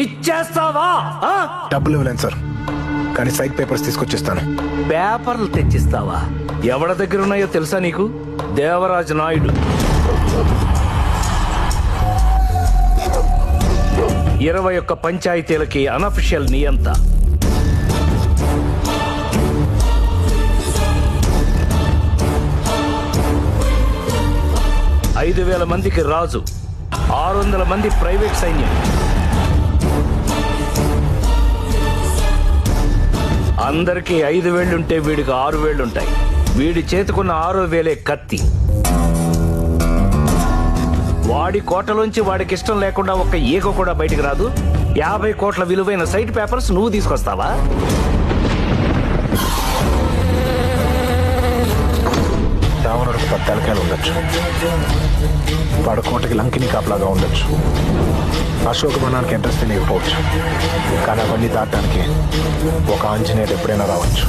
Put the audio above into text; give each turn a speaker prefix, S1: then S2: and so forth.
S1: ఇచ్చేస్తావా?
S2: డబ్బులు ఇవ్వలేను సార్, కానీ సైట్ పేపర్స్ తీసుకొచ్చేస్తాను.
S1: పేపర్లు తెచ్చిస్తావా? ఎవరి దగ్గర ఉన్నాయో తెలుసా నీకు? దేవరాజు నాయుడు 21 పంచాయతీలకి అనఫిషియల్ నియంత. ఐదు 5,000 మందికి రాజు, 600 మంది ప్రైవేట్ సైన్యం. అందరికీ 5 వేళ్లుంటే వీడికి 6 వేళ్లుంటాయి. వీడి చేతుకున్న 6వ వేలే కత్తి. వాడి కోటలోంచి వాడికి ఇష్టం లేకుండా ఒక్క ఈగ కూడా బయటికి రాదు. 50 కోట్ల విలువైన సైట్ పేపర్స్ నువ్వు తీసుకొస్తావా?
S2: రావణుడికి 10 తలకాయలు ఉండొచ్చు, వాడు కోటకి లంకిని కాపలాగా ఉండొచ్చు, అశోకవనానికి అడ్రస్ తెలియకపోవచ్చు, కానీ అవన్నీ దాటడానికి ఒక ఆంజనేయుడు ఎప్పుడైనా రావచ్చు.